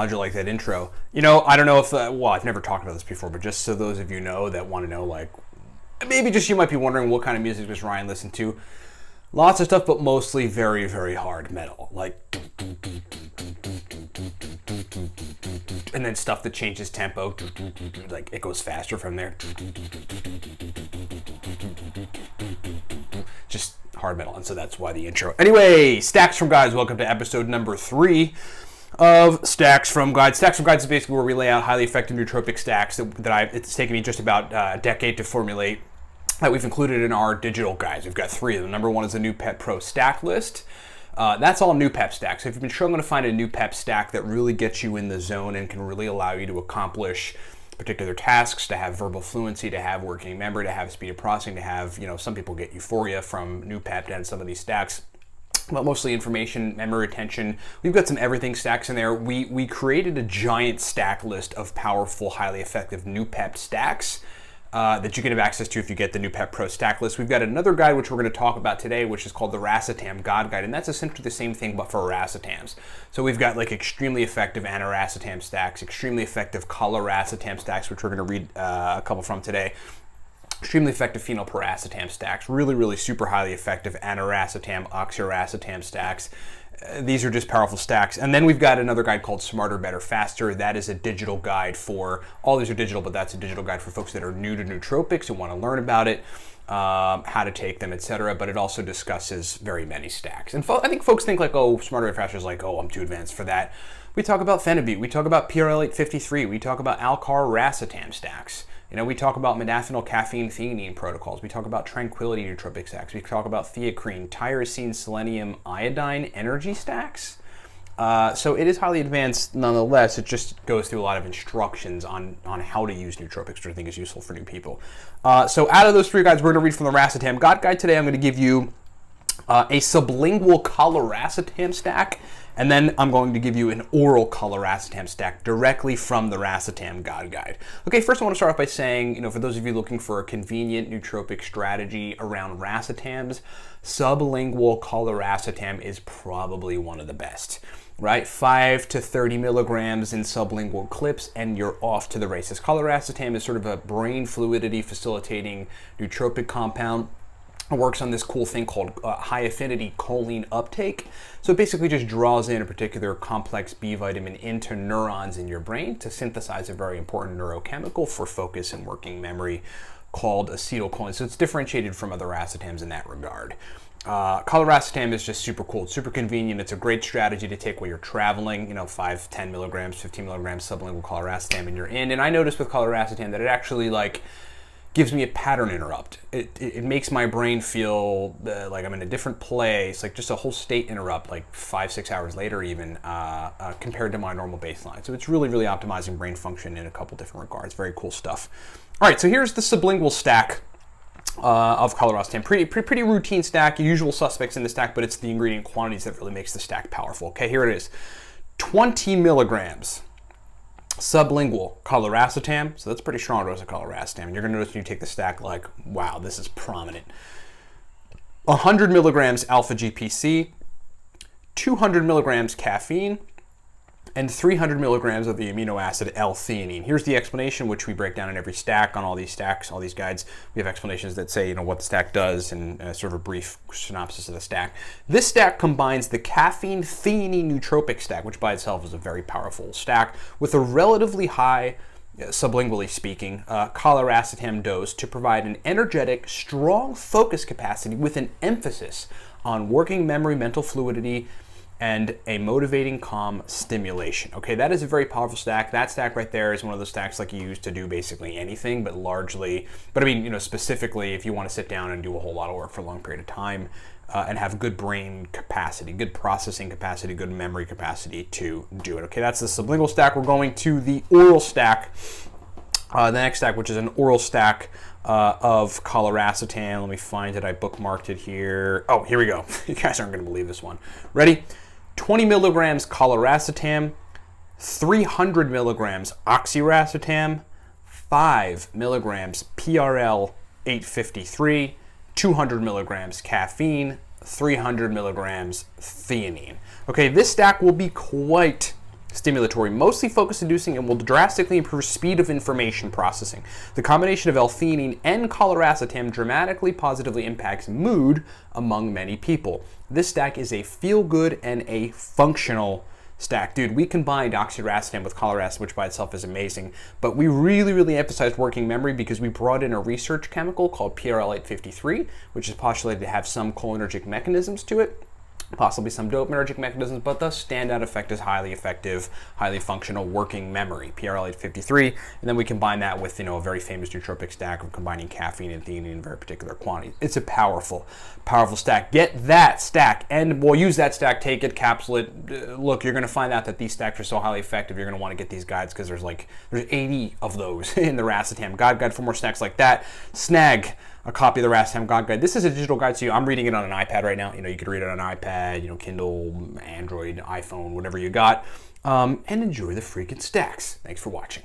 How'd you like that intro? You know, I don't know if, well, I've never talked about this before, but just so those of you know that want to know, like, maybe just you might be wondering what kind of music does Ryan listen to. Lots of stuff, but mostly very, very hard metal. Like, and then stuff that changes tempo. Like, it goes faster from there. Just hard metal, and so that's why the intro. Anyway, Stacks from Guides, welcome to episode number 3 of Stacks from Guides. Stacks from Guides is basically where we lay out highly effective nootropic stacks it's taken me just about a decade to formulate, that we've included in our digital guides. We've got 3 of them. Number 1 is a NooPep Pro stack list. That's all NooPep stacks. So if you've been struggling to find a NooPep stack that really gets you in the zone and can really allow you to accomplish particular tasks, to have verbal fluency, to have working memory, to have speed of processing, to have, you know, some people get euphoria from NooPep and some of these stacks, but mostly information, memory retention. We've got some everything stacks in there. We created a giant stack list of powerful, highly effective NooPep stacks that you can have access to if you get the NooPep Pro stack list. We've got another guide which we're going to talk about today, which is called the Racetam God Guide, and that's essentially the same thing but for racetams. So we've got like extremely effective aniracetam stacks, extremely effective coluracetam stacks, which we're going to read a couple from today. Extremely effective phenylpiracetam stacks, really super highly effective aniracetam, oxiracetam stacks. These are just powerful stacks. And then we've got another guide called Smarter, Better, Faster. That is a digital guide for, all these are digital, but that's a digital guide for folks that are new to nootropics who want to learn about it, how to take them, etc. But it also discusses very many stacks. And I think folks think like, oh, Smarter, Better, Faster is like, oh, I'm too advanced for that. We talk about phenibut, we talk about PRL853, we talk about alcar-racetam stacks. You know, we talk about modafinil, caffeine, theanine protocols. We talk about tranquility nootropic stacks. We talk about theacrine, tyrosine, selenium, iodine energy stacks. So it is highly advanced nonetheless. It just goes through a lot of instructions on how to use nootropics, which I think is useful for new people. So out of those 3 guides, we're going to read from the Racetam God Guide today. I'm going to give you a sublingual coluracetam stack, and then I'm going to give you an oral coluracetam stack directly from the Racetam God Guide. Okay, first I want to start off by saying, you know, for those of you looking for a convenient nootropic strategy around racetams, sublingual coluracetam is probably one of the best, right? 5 to 30 milligrams in sublingual clips, and you're off to the races. Coluracetam is sort of a brain fluidity facilitating nootropic compound. It works on this cool thing called high affinity choline uptake. So it basically just draws in a particular complex B vitamin into neurons in your brain to synthesize a very important neurochemical for focus and working memory called acetylcholine. So it's differentiated from other racetams in that regard. Coluracetam is just super cool. It's super convenient. It's a great strategy to take while you're traveling, you know, 5, 10 milligrams, 15 milligrams sublingual coluracetam and you're in. And I noticed with coluracetam that it actually like gives me a pattern interrupt. It makes my brain feel like I'm in a different place, like just a whole state interrupt, like 5-6 hours later even, compared to my normal baseline. So it's really optimizing brain function in a couple different regards. Very cool stuff. All right, so here's the sublingual stack of coluracetam. Pretty routine stack, usual suspects in the stack, but it's the ingredient quantities that really makes the stack powerful. Okay, here it is. 20 milligrams. Sublingual coluracetam, so that's a pretty strong dose of coluracetam. You're going to notice when you take the stack, like, wow, this is prominent. 100 milligrams alpha GPC, 200 milligrams caffeine, and 300 milligrams of the amino acid L-theanine. Here's the explanation, which we break down in every stack on all these stacks, all these guides. We have explanations that say, you know, what the stack does and sort of a brief synopsis of the stack. This stack combines the caffeine theanine nootropic stack, which by itself is a very powerful stack, with a relatively high, sublingually speaking, coluracetam dose to provide an energetic, strong focus capacity with an emphasis on working memory, mental fluidity, and a motivating calm stimulation. Okay, that is a very powerful stack. That stack right there is one of those stacks like you use to do basically anything, but I mean, you know, specifically if you want to sit down and do a whole lot of work for a long period of time and have good brain capacity, good processing capacity, good memory capacity to do it. Okay, that's the sublingual stack. We're going to the oral stack. The next stack, which is an oral stack of coluracetam. Let me find it. I bookmarked it here. Oh, here we go. You guys aren't going to believe this one. Ready? 20 milligrams coluracetam, 300 milligrams oxiracetam, 5 milligrams PRL853, 200 milligrams caffeine, 300 milligrams theanine. Okay, this stack will be quite stimulatory, mostly focus-inducing, and will drastically improve speed of information processing. The combination of L-theanine and Coluracetam dramatically positively impacts mood among many people. This stack is a feel-good and a functional stack. Dude, we combined oxiracetam with coluracetam, which by itself is amazing, but we really emphasized working memory because we brought in a research chemical called PRL853, which is postulated to have some cholinergic mechanisms to it, possibly some dopaminergic mechanisms, but the standout effect is highly effective, highly functional working memory, PRL853, and then we combine that with, a very famous nootropic stack of combining caffeine and theanine in very particular quantities. It's a powerful stack. Get that stack, and we'll use that stack, take it, capsule it. Look, you're going to find out that these stacks are so highly effective, you're going to want to get these guides because there's 80 of those in the Racetam guide for more snacks like that. Snag a copy of the Racetam guide. This is a digital guide, so I'm reading it on an iPad right now. You could read it on an iPad, Kindle, Android, iPhone, whatever you got, and enjoy the freaking stacks. Thanks for watching.